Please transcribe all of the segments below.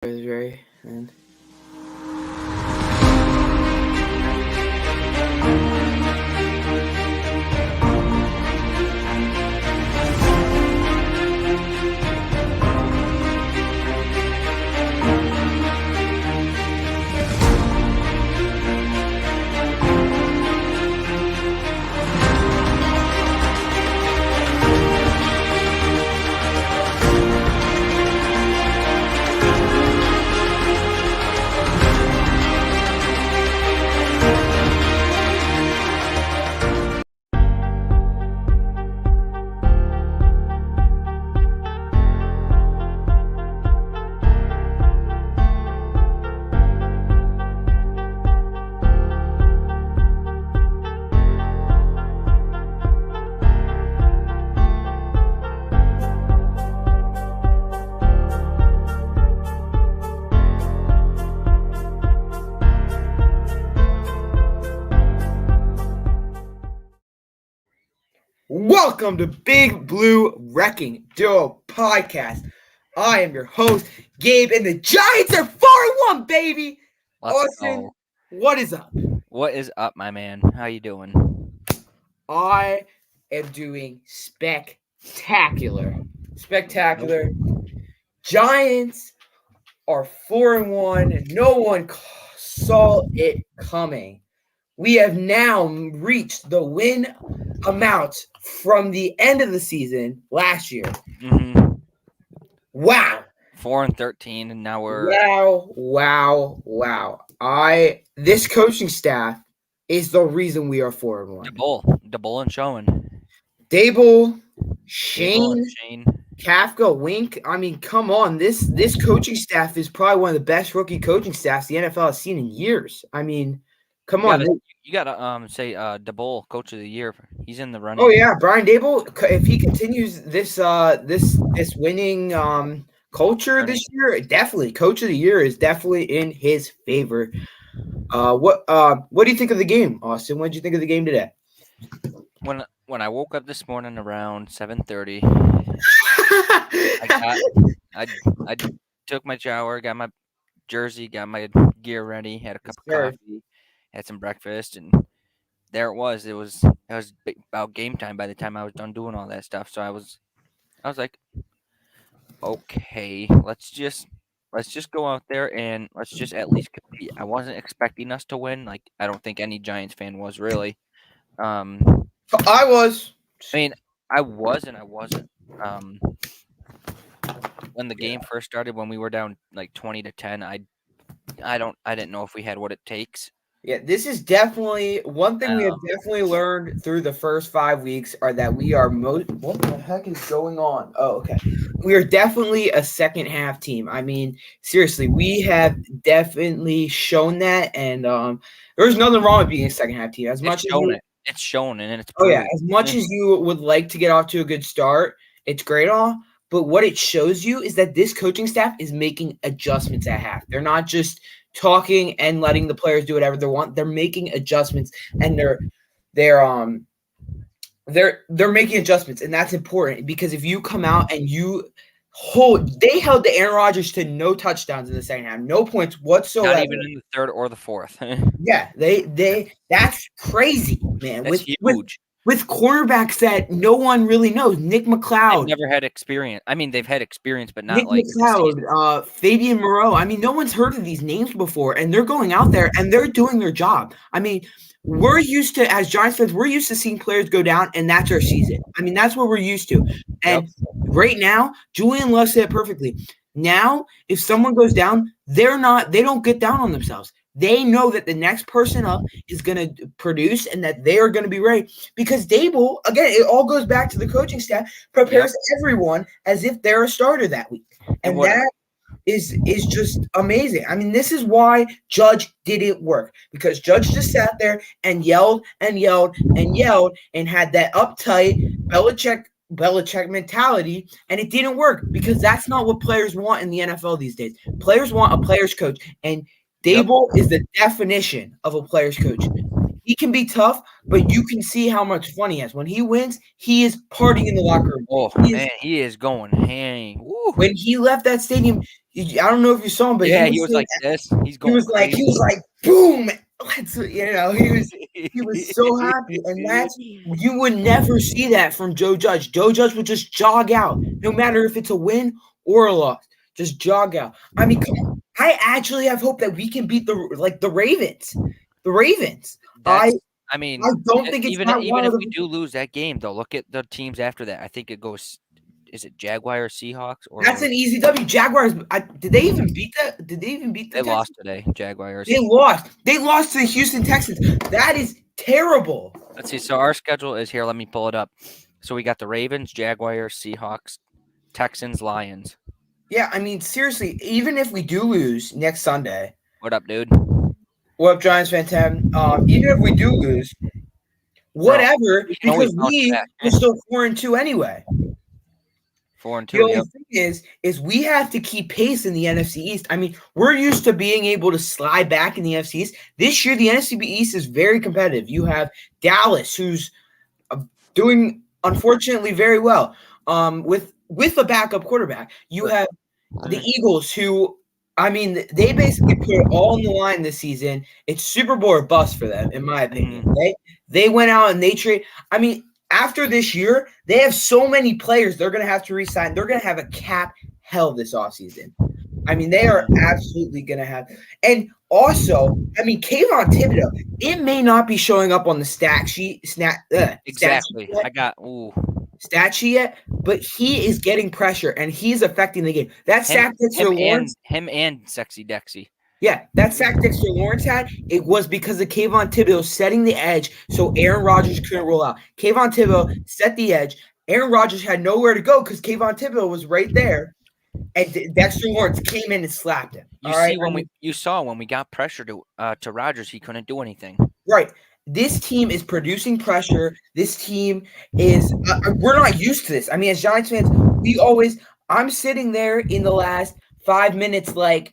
Is Ray and welcome to Big Blue Wrecking Duo Podcast. I am your host, Gabe, and the Giants are 4-1, baby. Let's Austin, go. what is up? What is up, my man? How you doing? I am doing spectacular. Giants are 4-1, and no one saw it coming. We have now reached the win amount from the end of the season last year. Mm-hmm. Wow. 4-13, and now we're Wow. This coaching staff is the reason we are 4-1. Daboll and Schoen. Daboll, Daboll and Shane. Kafka, Wink. I mean, come on. This coaching staff is probably one of the best rookie coaching staffs the NFL has seen in years. I mean, come on. You gotta say Daboll, Coach of the Year. He's in the running. Oh yeah, Brian Daboll. If he continues this winning culture this year, definitely Coach of the Year is definitely in his favor. What do you think of the game, Austin? What did you think of the game today? When I woke up this morning around 7:30, I took my shower, got my jersey, got my gear ready, had a cup of coffee, had some breakfast, and there it was. It was about game time by the time I was done doing all that stuff. So I was like, okay, let's just go out there and let's just at least compete. I wasn't expecting us to win. Like, I don't think any Giants fan was really. I was. I mean, I was and I wasn't. When the game first started, when we were down like 20-10, I didn't know if we had what it takes. Yeah, this is definitely one thing we have definitely learned through the first 5 weeks are that we are what the heck is going on? Oh, okay. We are definitely a second half team. I mean, seriously, we have definitely shown that, and there's nothing wrong with being a second half team. As shown, and it's proven. As much as you would like to get off to a good start, it's great all. But what it shows you is that this coaching staff is making adjustments at half. They're not just talking and letting the players do whatever they want. They're making adjustments, and they're making adjustments, and that's important because if you come out and they held the Aaron Rodgers to no touchdowns in the second half, no points whatsoever. Not even in the third or the fourth. Yeah, that's crazy, man. That's huge. With cornerbacks that no one really knows. Nick McLeod. They've never had experience. I mean, they've had experience, but not Nick McLeod, Fabian Moreau. I mean, no one's heard of these names before, and they're going out there and they're doing their job. I mean, we're used to, as Giants fans, we're used to seeing players go down, and that's our season. I mean, that's what we're used to. And right now, Julian Love said it perfectly. Now, if someone goes down, they don't get down on themselves. They know that the next person up is going to produce and that they are going to be ready because Daboll, again, it all goes back to the coaching staff, prepares everyone as if they're a starter that week. And that is just amazing. I mean, this is why Judge didn't work because Judge just sat there and yelled and had that uptight Belichick mentality, and it didn't work because that's not what players want in the NFL these days. Players want a player's coach, and Daboll is the definition of a player's coach. He can be tough, but you can see how much fun he has. When he wins, he is partying in the locker room. Oh, he is going hang. When he left that stadium, I don't know if you saw him, but Yeah, he he was like this. He's he going was crazy. like, boom. He was so happy, and you would never see that from Joe Judge. Joe Judge would just jog out, no matter if it's a win or a loss. Just jog out. I mean, come on. I actually have hope that we can beat the Ravens. The Ravens. I mean, I don't think it's even not one if of we do lose that game, though, look at the teams after that. I think it goes. Is it Jaguars, Seahawks, or that's an easy W. Jaguars. Did they even beat that? Did they even beat the? they Texans? lost today? Jaguars. They lost. They lost to the Houston Texans. That is terrible. Let's see. So our schedule is here. Let me pull it up. So we got the Ravens, Jaguars, Seahawks, Texans, Lions. Yeah, I mean, seriously, even if we do lose next Sunday, What up, dude? what up, Giants fan Tim? Even if we do lose, whatever, we can always because bounce we back. are still 4-2 anyway. 4-2. The only Yep. thing is we have to keep pace in the NFC East. I mean, we're used to being able to slide back in the NFC East. This year, the NFC East is very competitive. You have Dallas, who's doing unfortunately very well. With a backup quarterback, you have the Eagles, who, I mean, they basically put it all on the line this season. It's Super Bowl or bust for them, in my opinion. They went out and they trade. I mean, after this year, they have so many players they're going to have to re-sign. They're going to have a cap hell this offseason. I mean, they are absolutely going to have. And also, I mean, Kayvon Thibodeau, it may not be showing up on the stat sheet. Exactly. Stat sheet yet, but he is getting pressure and he's affecting the game. That sack Dexter Lawrence, him and Sexy Dexy. Yeah, that sack Dexter Lawrence had, it was because of Kayvon Thibodeau setting the edge so Aaron Rodgers couldn't roll out. Kayvon Thibodeau set the edge. Aaron Rodgers had nowhere to go because Kayvon Thibodeau was right there, and Dexter Lawrence came in and slapped him. You saw when we got pressure to Rodgers, he couldn't do anything. Right. This team is producing pressure. This team is we're not used to this. I mean, as Giants fans, I'm sitting there in the last 5 minutes like,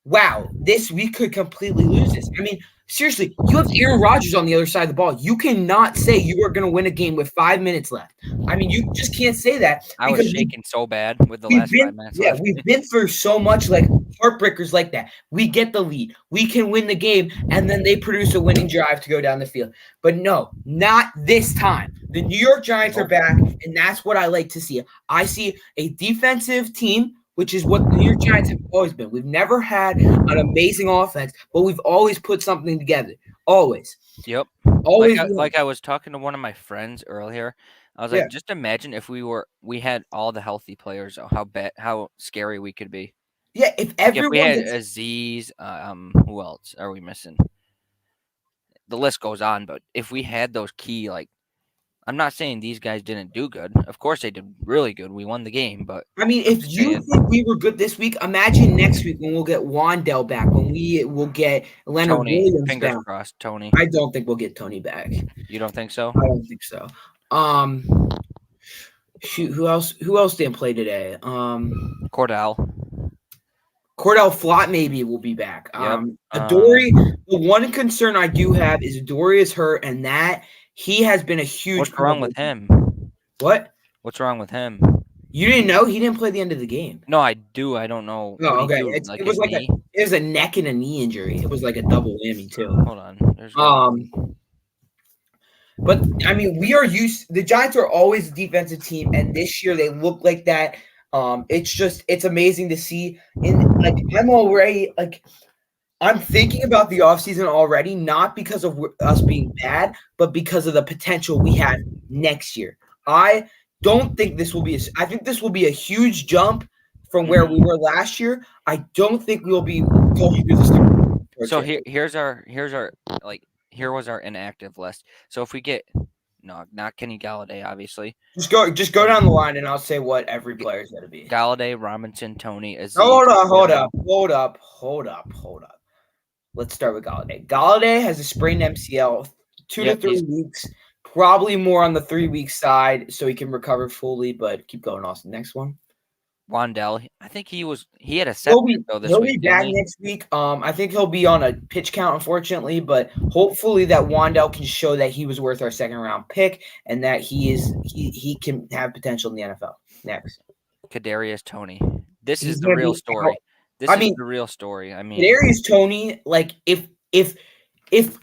wow, we could completely lose this. I mean, seriously, you have Aaron Rodgers on the other side of the ball. You cannot say you are going to win a game with 5 minutes left. I mean, you just can't say that. I was shaking so bad with the last 5 minutes left. We've been through so much like heartbreakers like that. We get the lead. We can win the game, and then they produce a winning drive to go down the field. But no, not this time. The New York Giants are back, and that's what I like to see. I see a defensive team, which is what the New York Giants have always been. We've never had an amazing offense, but we've always put something together. Always. Yep. Always. Like I was talking to one of my friends earlier. I was like, just imagine if we had all the healthy players, how scary we could be. Yeah, if everyone we had Aziz, who else are we missing? The list goes on, but if we had those key, like, I'm not saying these guys didn't do good. Of course they did really good. We won the game, but I mean, if you think we were good this week, imagine next week when we'll get Wan'Dale back, when we will get Leonard Williams fingers back. Crossed, Tony. I don't think we'll get Tony back. You don't think so? I don't think so. Shoot, who else didn't play today? Cordell Flott maybe will be back. Yep. Adoree', the one concern I do have is Adoree' is hurt, and that he has been a huge. What's wrong with him? What? What's wrong with him? You didn't know he didn't play the end of the game. No, I do. I don't know. Oh, okay. It was a neck and a knee injury. It was like a double whammy too. Hold on. But I mean, the Giants are always a defensive team, and this year they look like that. It's amazing to see. I'm thinking about the offseason already, not because of us being bad, but because of the potential we have next year. I don't think this will be I think this will be a huge jump from where we were last year. I don't think we'll be going through the So here was our inactive list. So if we get not Kenny Galladay, obviously. Just go down the line and I'll say what every player is going to be. Galladay, Robinson, Tony, Aziz. Hold up. Let's start with Galladay. Galladay has a sprained MCL, 2 to 3 weeks, probably more on the 3-week side, so he can recover fully. But keep going, Austin. Next one. Wan'Dale. I think he had a setback though this week. He'll be back next week. I think he'll be on a pitch count, unfortunately, but hopefully that Wan'Dale can show that he was worth our 2nd-round pick and that he can have potential in the NFL. Next. Kadarius Toney. This is the real story. This I is mean, the real story. I mean, Kadarius Toney, like if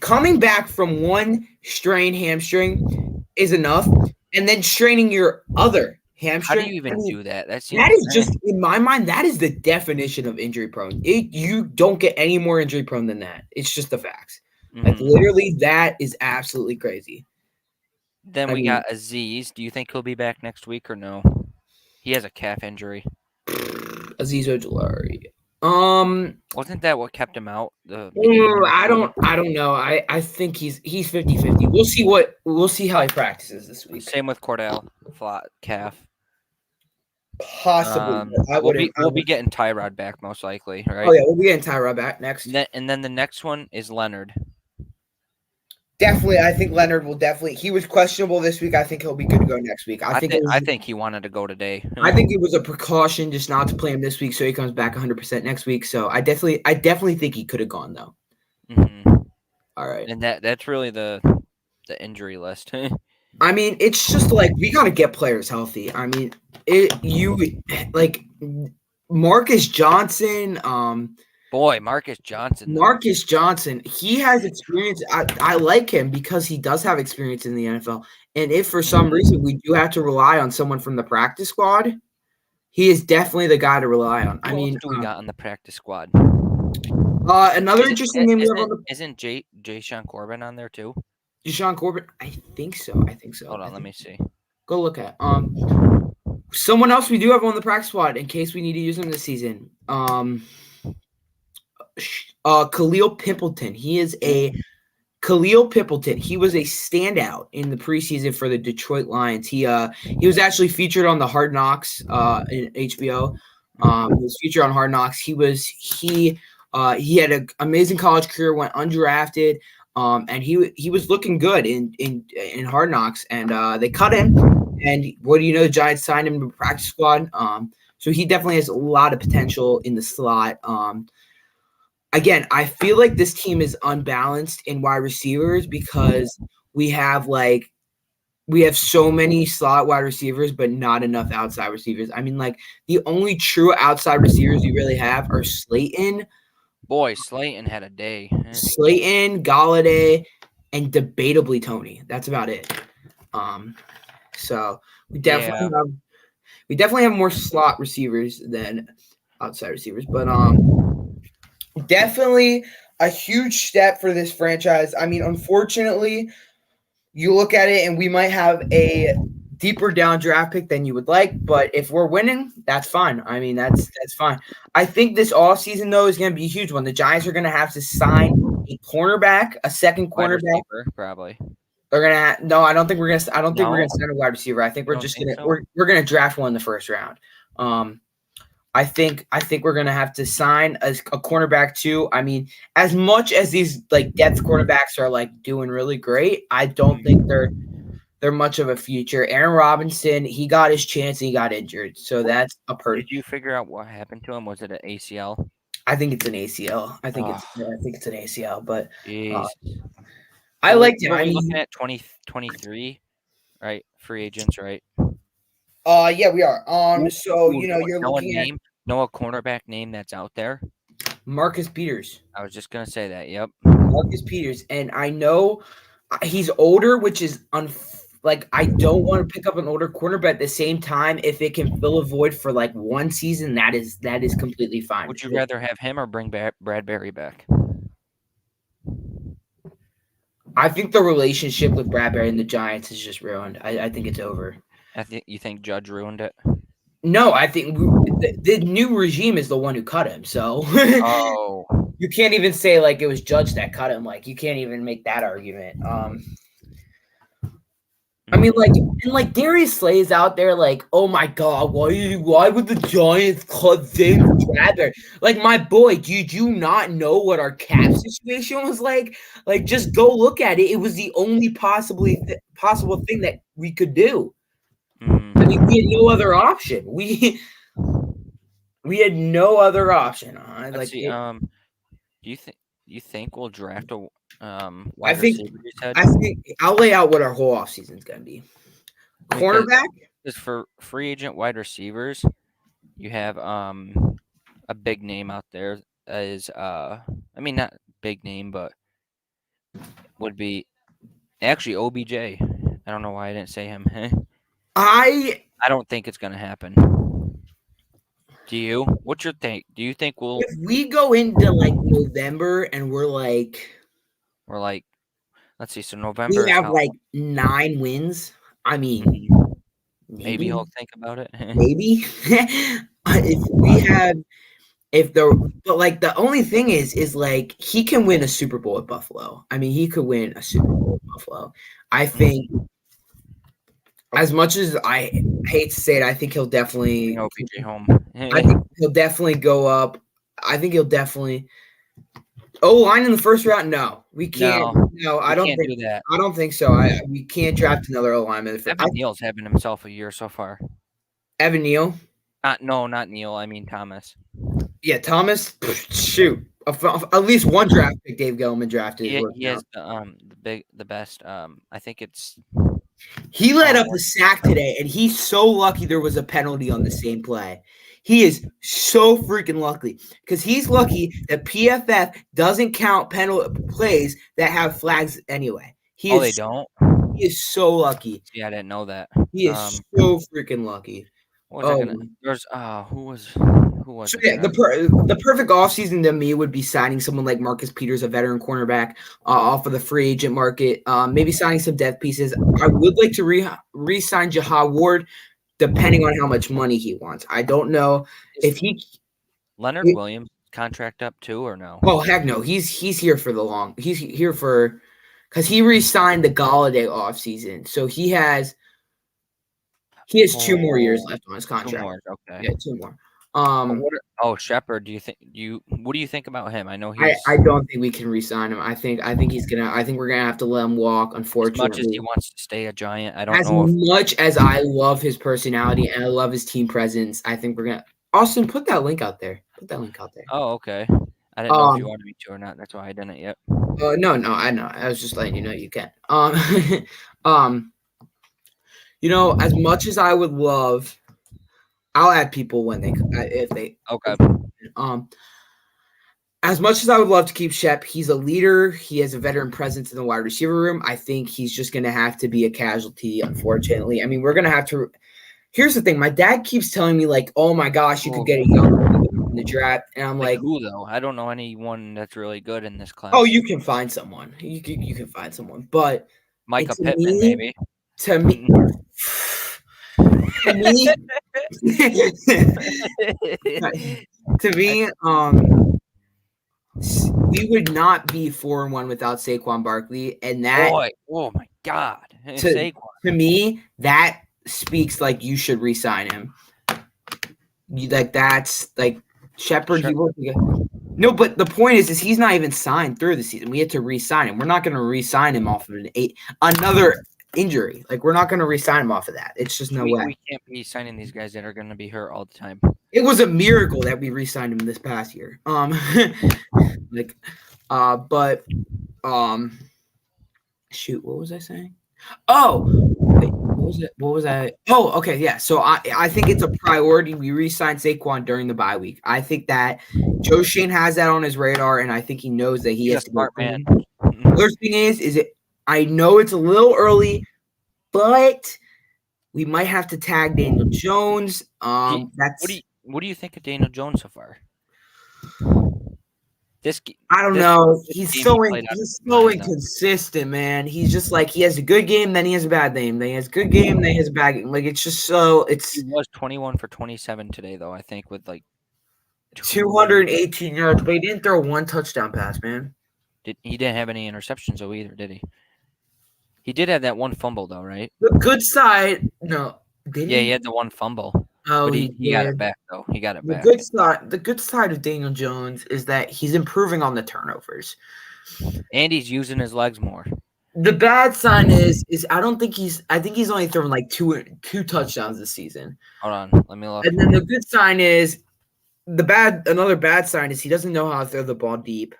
coming back from one strained hamstring is enough, and then straining your other how do hamstring, you I even mean, do that? That that seems is just in my mind. That is the definition of injury prone. You don't get any more injury prone than that. It's just the facts. Like Mhm. literally, that is absolutely crazy. Then I we mean, got Aziz. Do you think he'll be back next week or no? He has a calf injury. Aziz Ojulari. Wasn't that what kept him out the beginning of the season? I don't know. I think he's 50-50. We'll see how he practices this week. Same with Cordell, flat calf. Possibly. But I wouldn't. We'll be getting Tyrod back most likely, right? Oh yeah, we'll be getting Tyrod back next. And then the next one is Leonard. Definitely, I think Leonard will definitely. He was questionable this week. I think he'll be good to go next week. I think he wanted to go today. I think it was a precaution just not to play him this week, so he comes back 100% next week. So I definitely think he could have gone though. Mhm. All right. And that's really the injury list. I mean, it's just like we got to get players healthy. I mean, like Marcus Johnson. Boy, Marcus Johnson. Though. Marcus Johnson, he has experience. I like him because he does have experience in the NFL. And if for some reason we do have to rely on someone from the practice squad, he is definitely the guy to rely on. Who else do we got on the practice squad? Another interesting name we have on the isn't Jay-Sean Corbin on there too? Deshaun Corbin. I think so. Hold on, let me see. Go look at someone else we do have on the practice squad in case we need to use him this season. Khalil Pimpleton. He was a standout in the preseason for the Detroit Lions. He was actually featured on the Hard Knocks in HBO. He was featured on Hard Knocks. He had an amazing college career, went undrafted, and he was looking good in Hard Knocks, and they cut him. And what do you know? The Giants signed him to the practice squad. So he definitely has a lot of potential in the slot. Again, I feel like this team is unbalanced in wide receivers because we have so many slot wide receivers, but not enough outside receivers. I mean, like the only true outside receivers we really have are Slayton. Boy, Slayton had a day. Slayton, Galladay, and debatably Toney. That's about it. So we definitely have more slot receivers than outside receivers, but definitely a huge step for this franchise. I mean, unfortunately, you look at it and we might have a deeper down draft pick than you would like, but if we're winning, that's fine. I mean, that's fine. I think this offseason, though, is going to be a huge one. The Giants are going to have to sign a cornerback, a second cornerback. Receiver, probably. They're gonna no. I don't think we're gonna sign a wide receiver. I think we're just gonna we're gonna draft one in the first round. I think we're gonna have to sign a cornerback too. I mean, as much as these like depth cornerbacks are like doing really great, I don't think they're much of a future. Aaron Robinson, he got his chance and he got injured, so that's a Did you figure out what happened to him? Was it an ACL? I think it's an ACL. I think it's an ACL, but I liked him. I mean, looking at 2023, right? Free agents, right? Yeah, we are. So you're looking at a cornerback name that's out there. Marcus Peters. I was just gonna say that. Yep. Marcus Peters, and I know he's older, which is I don't want to pick up an older corner, but at the same time, if it can fill a void for like one season, that is completely fine. Would you rather have him or bring Bradbury back? I think the relationship with Bradbury and the Giants is just ruined. I think it's over. You think Judge ruined it? No, I think the new regime is the one who cut him. So you can't even say like it was Judge that cut him. Like you can't even make that argument. I mean, like Darius Slay is out there, like, oh my god, why would the Giants cut James Bradbury? Like, my boy, did you not know what our cap situation was like? Like, just go look at it. It was the only possible thing that we could do. I mean, we had no other option. We had no other option. Let's see. Do you think we'll draft a I think I'll lay out what our whole offseason is going to be. Cornerback is for free agent wide receivers. You have a big name out there is I mean not big name, but would be actually OBJ. I don't know why I didn't say him. I I don't think it's gonna happen. Do you? What's your think? Do you think if we go into like November and we're like let's see, so we November is have how like 9 wins. I mean, Mhm. Maybe maybe, he'll think about it. maybe if we have if the but like the only thing is like he can win a Super Bowl at Buffalo. I mean, he could win a Super Bowl at Buffalo. I think as much as I hate to say it, I think he'll definitely Bring OBJ home. I think he'll definitely go up. I think he'll definitely line in the first round. No, we can't. No, No, we can't do that. I don't think so. We can't draft another O lineman. Evan Neal's having himself a year so far. Evan Neal. Not Neal. I mean Thomas. Yeah, Thomas. Shoot, at least one draft pick Dave Gettleman drafted. He has the best. I think it's He let up a sack today, and he's so lucky there was a penalty on the same play. He is so freaking lucky because he's lucky that PFF doesn't count penalty plays that have flags anyway. they don't. He is so lucky. Yeah, I didn't know that. He is so freaking lucky. What was I gonna? There's who was So it? yeah, the perfect offseason to me would be signing someone like Marcus Peters, a veteran cornerback, off of the free agent market. Maybe signing some depth pieces. I would like to re-sign Jahad Ward, depending on how much money he wants. I don't know if Leonard Williams contract up too or no? Oh heck no, he's here for the long. He's here for because he re-signed the Golladay offseason, so he has 2 more years left on his contract. 2 more, okay. Yeah, 2 more. Shepard, what do you think about him? I know I don't think we can re-sign him. I think we're gonna have to let him walk, unfortunately. As much as he wants to stay a Giant, I don't know. As much as I love his personality and I love his team presence, I think we're gonna Austin, put that link out there. Oh, okay. I didn't know if you wanted me to or not. That's why I didn't yet. No, I know. I was just letting you know you can. As much as I would love, I'll add people when if they okay. As much as I would love to keep Shep, he's a leader. He has a veteran presence in the wide receiver room. I think he's just going to have to be a casualty, unfortunately. I mean, we're going to have to – here's the thing. My dad keeps telling me, like, oh, my gosh, you could get a young in the draft. And I'm like – who, though? I don't know anyone that's really good in this class. Oh, you can find someone. You can find someone. But – Micah Pittman, maybe. To me – to me, we would not be 4-1 without Saquon Barkley, and that. Oh my God! To me, that speaks like you should re-sign him. That's like Shepard. Sure. No, but the point is he's not even signed through the season. We had to re-sign him. We're not going to re-sign him off of another injury. Like, we're not going to re-sign him off of that. It's just no way. We can't be signing these guys that are going to be hurt all the time. It was a miracle that we re-signed him this past year. Shoot, what was I saying? Oh, wait, what was I? Oh, okay, yeah. So I think it's a priority. We re-signed Saquon during the bye week. I think that Joe Schoen has that on his radar, and I think he knows that he has to smart man. The other thing is I know it's a little early, but we might have to tag Daniel Jones. What do you think of Daniel Jones so far? I don't know. He's so inconsistent, man. He's just like he has a good game, then he has a bad game. Then he has a good game, then he has a bad game. Like it's just so He was 21 for 27 today, though. I think with like 218 yards, but he didn't throw one touchdown pass, man. He didn't have any interceptions though either, did he? He did have that one fumble though, right? The good side, no. He had the one fumble. Oh, but he got it back though. He got it back. The good side of Daniel Jones is that he's improving on the turnovers. And he's using his legs more. The bad sign is I think he's only thrown like two touchdowns this season. Hold on, let me look. And then the good sign is another bad sign is he doesn't know how to throw the ball deep.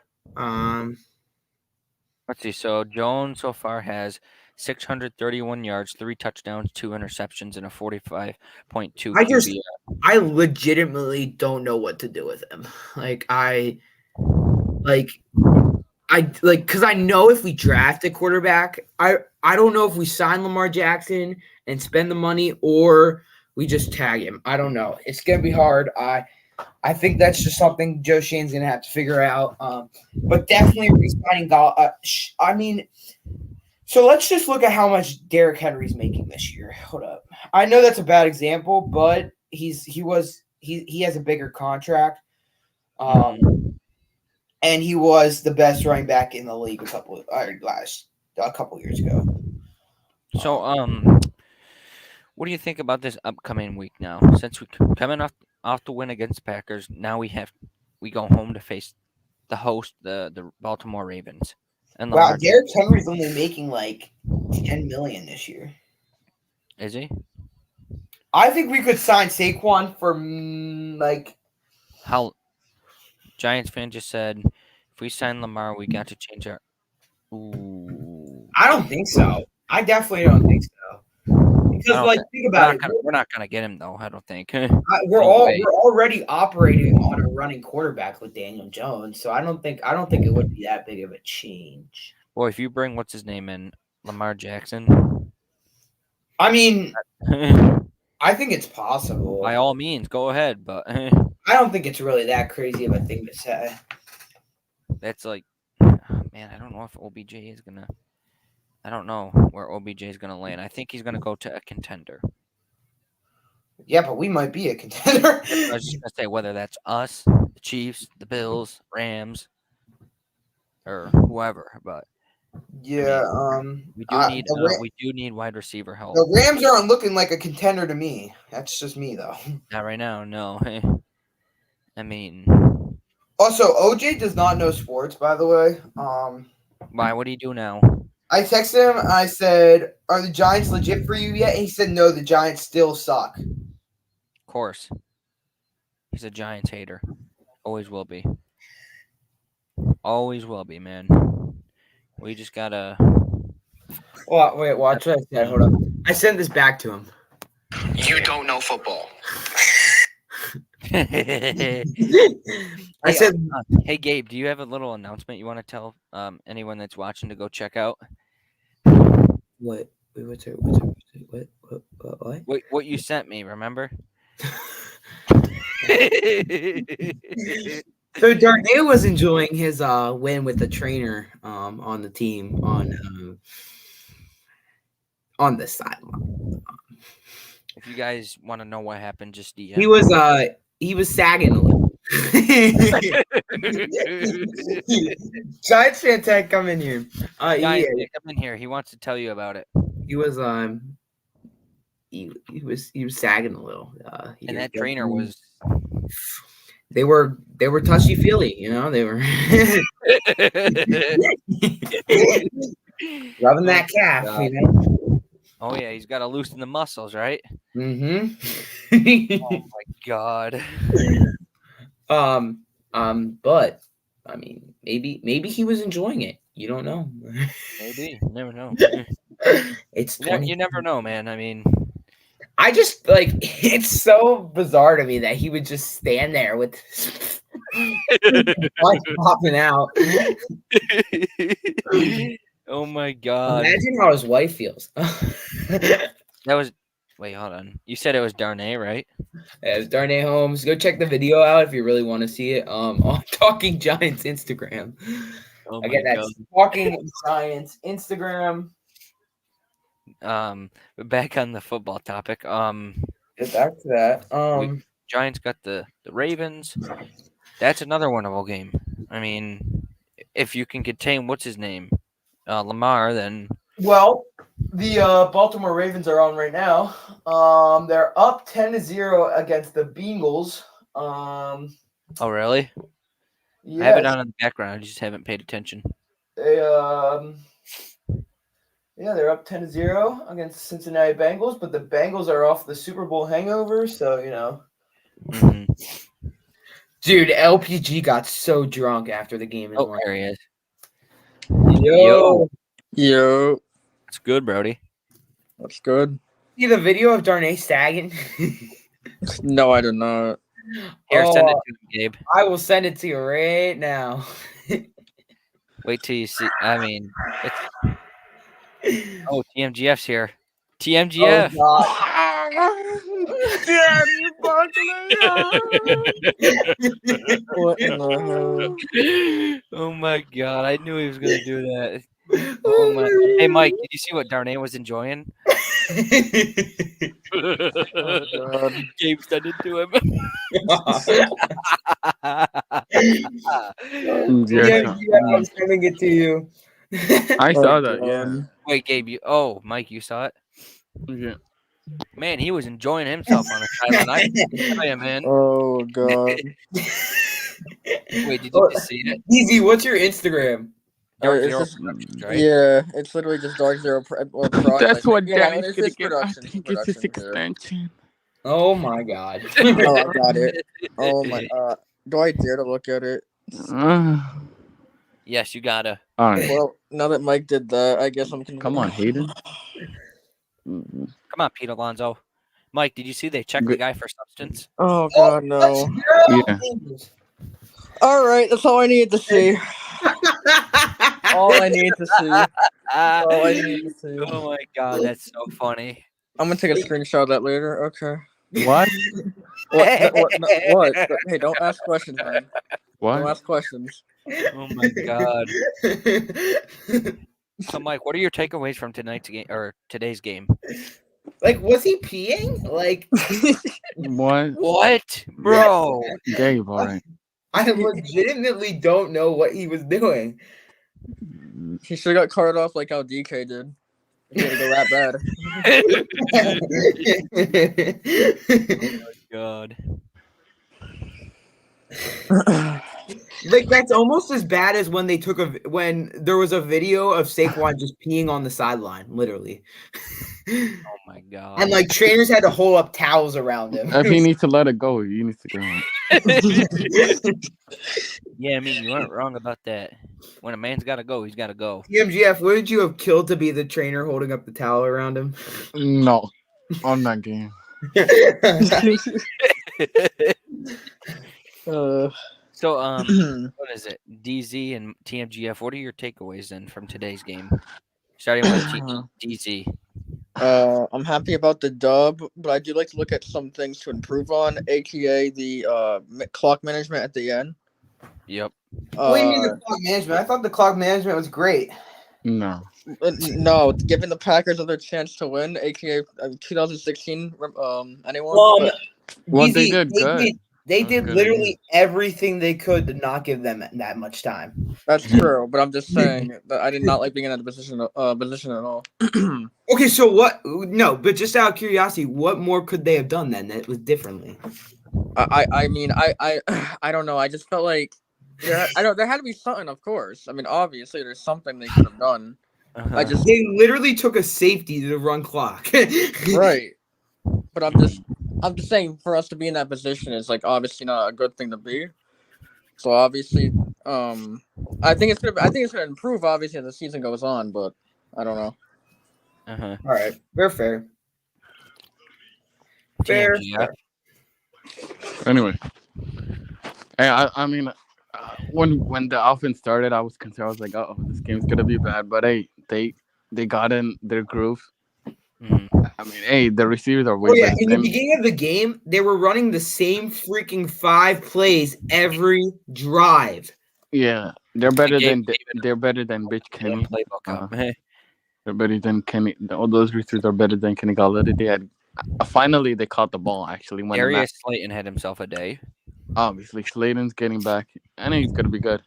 Let's see. So Jones so far has 631 yards, 3 touchdowns, 2 interceptions, and a 45.2 I just QB. I legitimately don't know what to do with him. Because I know if we draft a quarterback, I don't know if we sign Lamar Jackson and spend the money or we just tag him. I don't know. It's gonna be hard. I think that's just something Joe Shane's gonna have to figure out. But definitely re-signing I mean, so let's just look at how much Derrick Henry's making this year. Hold up. I know that's a bad example, but he has a bigger contract. And he was the best running back in the league a couple years ago. So, what do you think about this upcoming week now? Since we coming off the win against the Packers, now we go home to face the host, the Baltimore Ravens. And wow, Derrick Henry's only making like $10 million this year. Is he? I think we could sign Saquon for how Giants fan just said, if we sign Lamar, we got to change our. Ooh. I don't think so. I definitely don't think so. Because think about it. We're not gonna get him though. I don't think. We're already operating on a running quarterback with Daniel Jones, so I don't think it would be that big of a change. Well, if you bring what's his name in, Lamar Jackson. I mean, I think it's possible. By all means, go ahead, but I don't think it's really that crazy of a thing to say. That's like, man, I don't know if OBJ is gonna. I don't know where OBJ is gonna land. I think he's gonna go to a contender. Yeah, but we might be a contender. I was just gonna say whether that's us, the Chiefs, the Rams, or whoever, but. Yeah, we do need wide receiver help. The Rams aren't looking like a contender to me. That's just me, though. Not right now, no. I mean, also OJ does not know sports, by the way. Why? What do you do now? I texted him. I said, "Are the Giants legit for you yet?" And he said, "No, the Giants still suck." Of course, he's a Giants hater. Always will be. Always will be, man. We just gotta. Well, wait, watch what I said. Hold up. I sent this back to him. You don't know football. I said, "Hey Gabe, do you have a little announcement you want to tell anyone that's watching to go check out?" What? Wait, what's it? What? What you sent me? Remember? So Darnay was enjoying his win with the trainer on the team on the sideline. If you guys want to know what happened, just DM. He was sagging a little. Giants fan tag, come in here. Giants fan, come in here. He wants to tell you about it. He was he was sagging a little. And that trainer was. They were touchy feely, you know. They were rubbing that calf, you know. Oh yeah, he's got to loosen the muscles, right? Mm-hmm. Oh my god. But I mean, maybe he was enjoying it. You don't know. Maybe, you never know. It's you never know, man. I mean, I just it's so bizarre to me that he would just stand there with lights popping out. Oh my god! Imagine how his wife feels. That was. Wait, hold on. You said it was Darnay, right? Yeah, it was Darnay Holmes. Go check the video out if you really want to see it. On Talking Giants Instagram. Oh Again, that's Talking Giants Instagram. Back on the football topic. Get back to that. Giants got the Ravens. That's another winnable game. I mean, if you can contain what's his name, Lamar, then. Well, the Baltimore Ravens are on right now. They're up 10-0 against the Bengals. Oh really? Yes. I have it on in the background. I just haven't paid attention. They they're up 10-0 against the Cincinnati Bengals, but the Bengals are off the Super Bowl hangover, so you know. Mm-hmm. Dude, LPG got so drunk after the game. Oh, there he is. Yo. It's good, Brody. That's good. See the video of Darnay Staggin? No, I did not. Here, send it Oh, to him, Gabe. I will send it to you right now. Wait till you see. I mean, it's TMGF's here. TMGF. Oh, Daddy What in the hell? Oh my god! I knew he was gonna do that. Oh my! Hey, Mike, did you see what Darnay was enjoying? God. Gabe sent it to him. Yeah, I'm sending it to you. I saw Oh, that. Yeah. God. Wait, Gabe, Mike, you saw it? Yeah. Man, he was enjoying himself on the sideline. I tell you, man. Oh, God. Wait, did you just see it? Easy, what's your Instagram? Dark it's Zero just- Productions, right? Yeah, it's literally just Dark Zero or Pro. That's what yeah, Danny's it's gonna just get. I production. think it's his production, yeah. extension. Oh my god. Oh, I got it. Oh my. Do I dare to look at it? Yes, you gotta. All right. Well, now that Mike did that, I guess I'm. Come on, Hayden. Come on, Pete Alonso. Mike, did you see they checked the Good. guy for substance? Oh God, no. Yeah. All right, that's all I need to see. All I need to see. All I need to see. Oh my god, that's so funny. I'm gonna take a screenshot of that later. Okay. What? What? Hey, don't ask questions, man. Don't What? ask questions. Oh my god. So, Mike, what are your takeaways from tonight's game or today's game? Like, was he peeing? Like, What? What, bro? Gabe, all right. I legitimately don't know what he was doing. He should have got carted off like how DK did. He had to go that God. bad. Like, that's almost as bad as when they took when there was a video of Saquon just peeing on the sideline, literally. Oh my god. And like trainers had to hold up towels around him. If he needs to let it go, he needs to go. Yeah, I mean, you weren't wrong about that. When a man's got to go, he's got to go. TMGF, would you have killed to be the trainer holding up the towel around him? No, on that game. So, what is it? DZ and TMGF. What are your takeaways then from today's game? Starting with DZ. I'm happy about the dub, but I do like to look at some things to improve on, aka the clock management at the end. Yep. What do you mean the clock management? I thought the clock management was great. No. No, giving the Packers another chance to win, aka 2016. Anyone? Well, Well, they Easy, did good. They That's did good, literally everything they could to not give them that much time. That's true, but I'm just saying that I did not like being in that position at all. Okay, so what? No, but just out of curiosity, what more could they have done then that was differently? I mean, I don't know. I just felt like there had to be something, of course. I mean, obviously, there's something they could have done. Uh-huh. I just They literally took a safety to run clock. right, but I'm just saying for us to be in that position is like obviously not a good thing to be. So obviously, I think it's gonna improve obviously as the season goes on, but I don't know. Uh-huh. All right, we're fair. Fair. TMGF. Anyway, hey, I mean, when the offense started, I was concerned. I was like, "Oh, this game's gonna be bad." But hey, they got in their groove. Mhm. I mean, hey, the receivers are way Oh yeah, better. in the beginning of the game, they were running the same freaking 5 plays every drive. Yeah, they're better gave than David they're better than Bitch One Kenny. playbook up. They're better than Kenny. All those receivers are better than Kenny Galladay. They had finally they caught the ball actually when Darius Slayton had himself a day. obviously Slayton's getting back. I think he's gonna be good.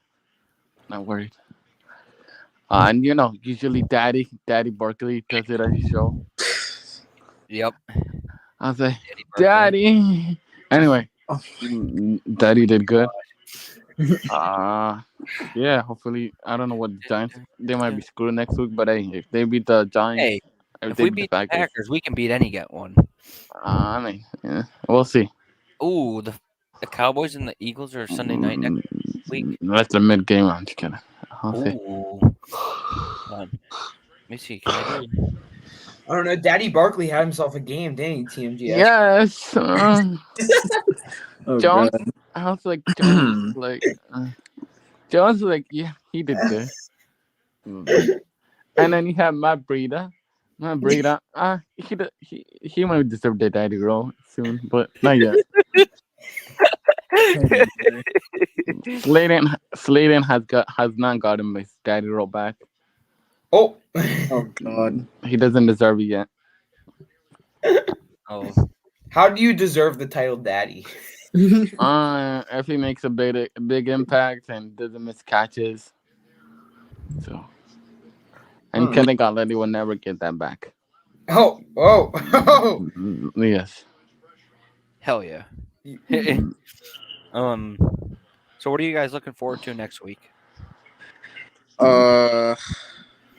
Not worried. And you know, usually Daddy Barkley does it at his show. Yep. I'll say, Barkley. Daddy. Anyway, Daddy did good. Yeah, hopefully, I don't know what the Giants, they might be screwed next week, but hey, if they beat the Giants, Hey, if they we beat the Packers, Packers, we can beat any get one. I mean, yeah, we'll see. Ooh, the Cowboys and the Eagles are Sunday night next week. That's a mid game. I'm just kidding. I'll see. Ooh. Let me see. Can I do? I don't know. Daddy Barkley had himself a game, didn't he, TMGF? Yes. Oh, Jones. God. I was like, Jones, Jones, like, yeah, he did good. And then you have Matt Breida. Matt Breida, he might deserve the daddy role soon, but not yet. Slayton has not gotten his daddy role back. Oh. Oh, God. He doesn't deserve it yet. Oh, How do you deserve the title daddy? If he makes a big impact and doesn't miss catches, so and Kenny Galladay will never get that back. Oh. Yes. hell yeah. So what are you guys looking forward to next week? I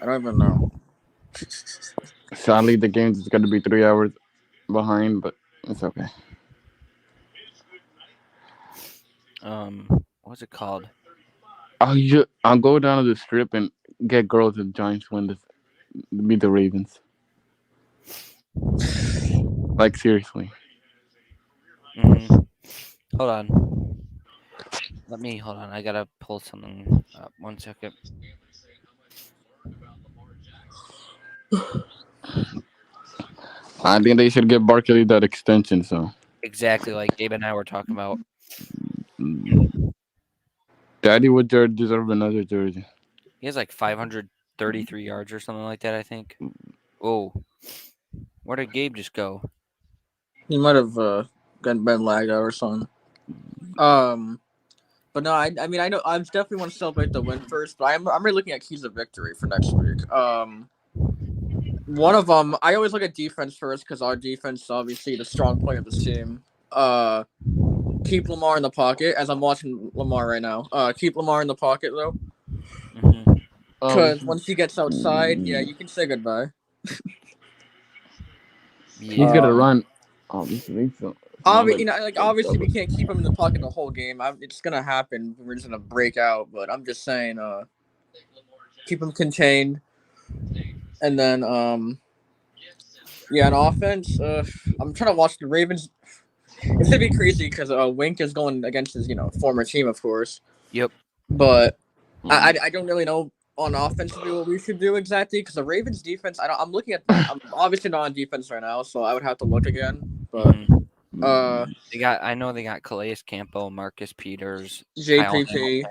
don't even know. Sadly, the game is going to be 3 hours behind, but it's okay. What's it called? I'll go down to the strip and get girls if Giants win this, beat the Ravens. Like seriously. Hold on. Hold on. I gotta pull something up. 1 second. I think they should give Barkley that extension. So Exactly like Gabe and I were talking about. Daddy would deserve another jersey. He has like 533 yards or something like that, I think. Oh, where did Gabe just go? He might have been lagged out or something. But no, I mean, I know I definitely want to celebrate the win first, but I'm really looking at keys of victory for next week. One of them, I always look at defense first because our defense is obviously the strong point of this team. Keep Lamar in the pocket, as I'm watching Lamar right now. Keep Lamar in the pocket though, because once he gets outside, yeah, you can say goodbye. He's gonna run. Obviously, so. Obviously, we can't keep him in the pocket the whole game. It's gonna happen. We're just gonna break out. But I'm just saying, keep him contained. And then, on offense, I'm trying to watch the Ravens. It's gonna be crazy because Wink is going against his, former team, of course. Yep. But I don't really know on offensively what we should do exactly because the Ravens defense. I'm looking at. I'm obviously not on defense right now, so I would have to look again. But I know they got Calais Campbell, Marcus Peters, JPP,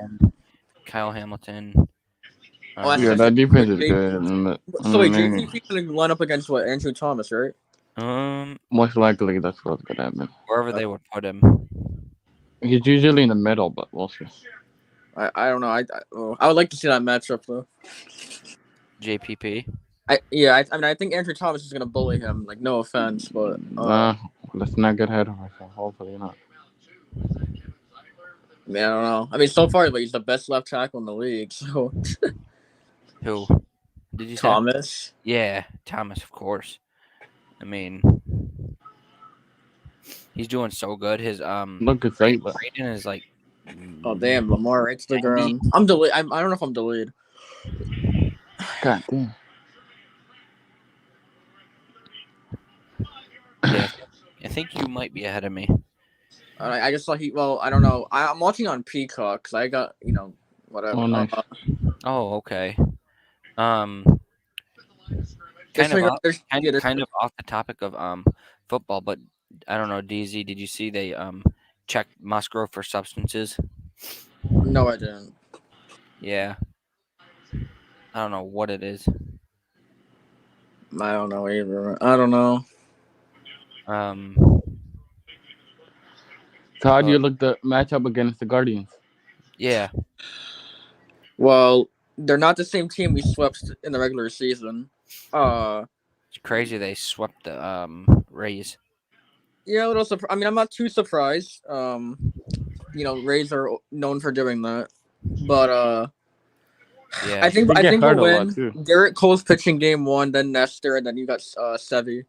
Kyle Hamilton. That defense is good. So wait, JPP gonna line up against what? Andrew Thomas, right? Most likely that's what's gonna happen. Wherever they would put him. He's usually in the middle, but we'll see. I don't know. I would like to see that matchup though. JPP. I think Andrew Thomas is gonna bully him. Like, no offense, but let's not get ahead of ourselves. Hopefully not. Man, I don't know. I mean, so far, he's the best left tackle in the league. So. Who? Did you say? Thomas? Yeah, Thomas, of course. I mean, he's doing so good. His look at that. rating is like. Oh damn, Lamar right to the ground. I'm delayed. I don't know if I'm delayed. God damn. Yeah, I think you might be ahead of me. I just saw I don't know. I'm watching on Peacock because I got whatever. Oh, nice. Oh, okay. Kind of off the topic of football, but I don't know, DZ, did you see they checked Musgrove for substances? No, I didn't. Yeah. I don't know what it is. I don't know either. I don't know. So how do you look the matchup against the Guardians? Yeah. Well, they're not the same team we swept in the regular season. It's crazy they swept the Rays. Yeah, a little I mean, I'm not too surprised. Rays are known for doing that. But yeah. I think we'll win. Garrett Cole's pitching game 1, then Nestor, and then you got Sevy.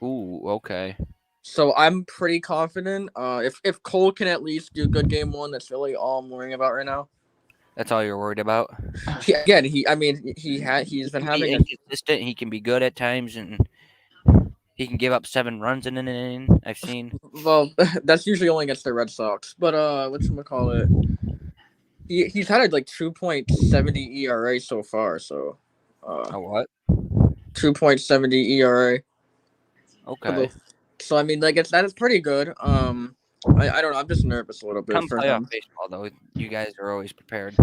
Ooh, okay. So I'm pretty confident. If Cole can at least do good game 1, that's really all I'm worrying about right now. That's all you're worried about. He's been He can be having inconsistent. He can be good at times, and he can give up 7 runs in an inning. I've seen. well, that's usually only against the Red Sox. But whatchamacallit? He's had a 2.70 ERA so far. So, A what? 2.70 ERA. Okay. So I mean, that is pretty good. I don't know. I'm just nervous a little bit Come for playoff him. baseball, though, you guys are always prepared.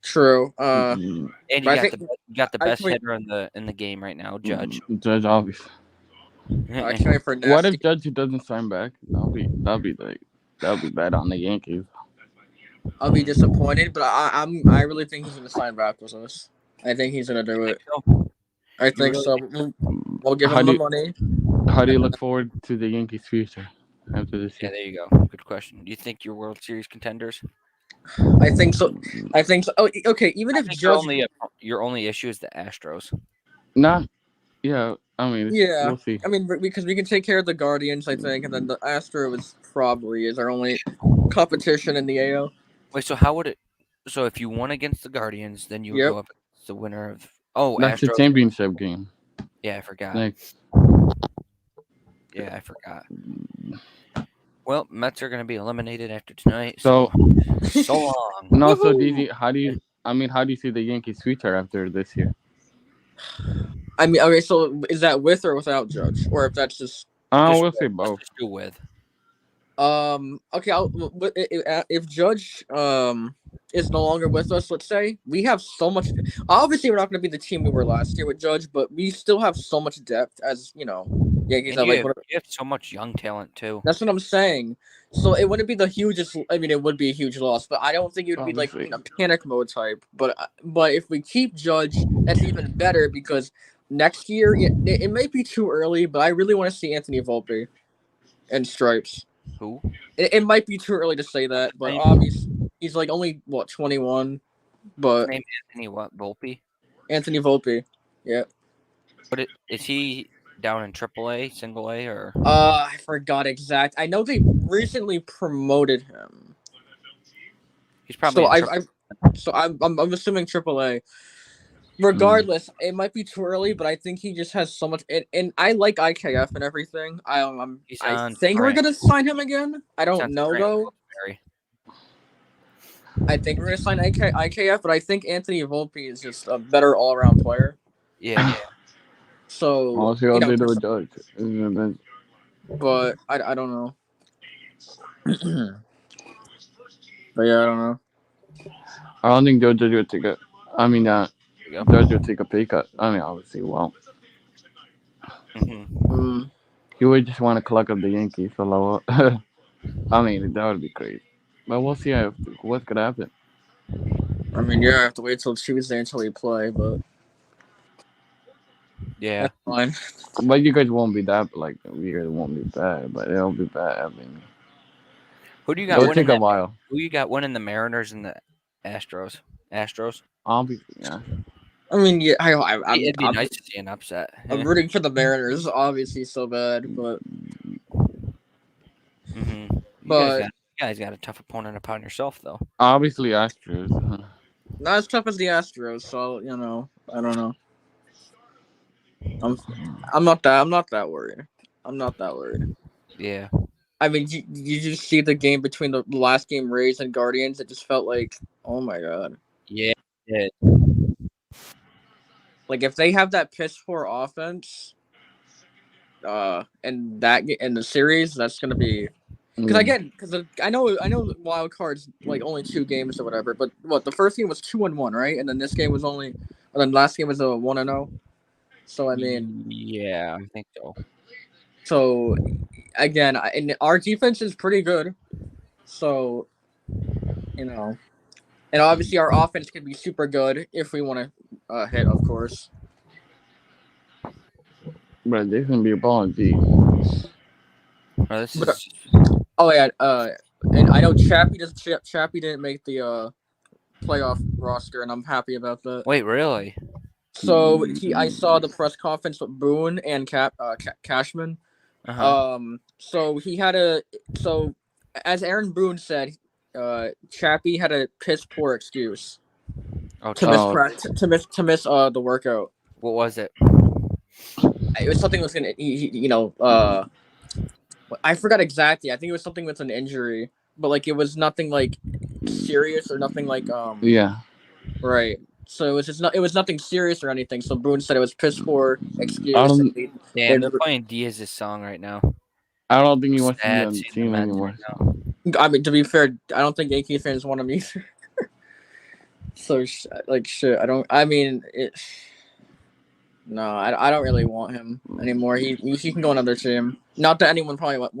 True. And you But I got think- you got the I best think- hitter in the game right now, Judge. Judge, obvious. I can't wait for What nasty. if Judge doesn't sign back? That'll be bad on the Yankees. I'll be disappointed, but I really think he's gonna sign back with us. I think he's gonna do it. I think really so. We'll give How him do the you- money. How do you look forward to the Yankees' future after this Yeah, year? there you go. Good question. Do you think you're World Series contenders? I think so. Oh, okay. Even I if think Judge, your only issue is the Astros. Not, yeah. I mean, yeah. we'll see. I mean, because we can take care of the Guardians, I think, and then the Astros probably is our only competition in the AL. Wait, so how would it? So if you won against the Guardians, then you would Yep. go up against the winner of. Oh, That's the Astros. championship game. Yeah, I forgot. Next, Yeah, I forgot. Well, Mets are going to be eliminated after tonight. so So long. no. So Woohoo! DZ, how do you see the Yankees' future after this year? I mean, okay. So is that with or without Judge, or if that's just Just We'll say Let's both. just do with. Okay, if Judge is no longer with us, let's say, we have so much. Obviously, we're not going to be the team we were last year with Judge, but we still have so much depth, as you know. Yankees And have you have so much young talent too. that's what I'm saying. So it wouldn't be the hugest. I mean, it would be a huge loss, but I don't think it would be like Obviously. panic mode type. But if we keep Judge, that's even better because next year it may be too early, but I really want to see Anthony Volpe and Stripes. Who? It might be too early to say that, but Name- obviously he's only 21, but Name Anthony what? Volpe? Anthony Volpe, yeah. But is he down in AAA, Single A, or? I forgot exact. I know they recently promoted him, He's probably. so I'm assuming AAA. Regardless, it might be too early, but I think he just has so much. And I like IKF and everything. I He's I on think we're Scranton. gonna sign him again. I He's don't on know Scranton, though. Wilkes-Barre. I think we're gonna sign IKF, but I think Anthony Volpe is just a better all around player. Yeah. So I'll see you what know, they do with Judge. And then- but I don't know. But yeah, I don't know. I don't think Judge would take a. I mean, There you go. Judge would take a pay cut. I mean, obviously, well, Mhm. he would just want to collect up the Yankees for lower. I mean, that would be crazy. But we'll see what could happen. I mean, yeah, I have to wait till Tuesday until we play, but Yeah. that's fine. But you guys won't be that you guys won't be bad, but it'll be bad. I mean, Who do you got it'll winning? take a while. Who you got winning the Mariners and the Astros? Astros. Obviously, yeah. I mean, yeah, It'd be I'm, nice to see an upset. I'm rooting for the Mariners, obviously, so bad, but Mhm. You But- guys got a tough opponent upon yourself, though. Obviously, Astros. not as tough as the Astros. So you know, I don't know. I'm not that worried. I'm not that worried. Yeah. I mean, you just see the game between the last game Rays and Guardians. It just felt like, oh my god. Yeah. Like if they have that piss poor offense, and in the series, that's gonna be because I know wild cards like only 2 games or whatever, but what the first game was 2-1, right? And then this game was and then last game was a 1-0. So I mean, Yeah, I think so. so again, and our defense is pretty good. So you know, and obviously our offense can be super good if we want to hit, of course. But they can be a ball deep. Oh, this But- is Oh yeah, and I know Chappie didn't make the playoff roster, and I'm happy about that. wait, really? So I saw the press conference with Boone and Cashman. Uh-huh. So as Aaron Boone said, Chappie had a piss poor excuse. Oh, to miss Oh. practice, to miss the workout. what was it? It was something was gonna I forgot exactly. I think it was something with an injury, but like it was nothing like serious or nothing like Yeah. right. So it was nothing serious or anything. So Boone said it was piss poor excuse. don't- and Damn, they they're playing Diaz's song right now. I don't think he wants to be Sad on the seeing the team Mets anymore. right now. I mean, to be fair, I don't think Yankee fans want him either. So shit. I mean it. No, I don't really want him anymore. He can go another team. Not that anyone probably wants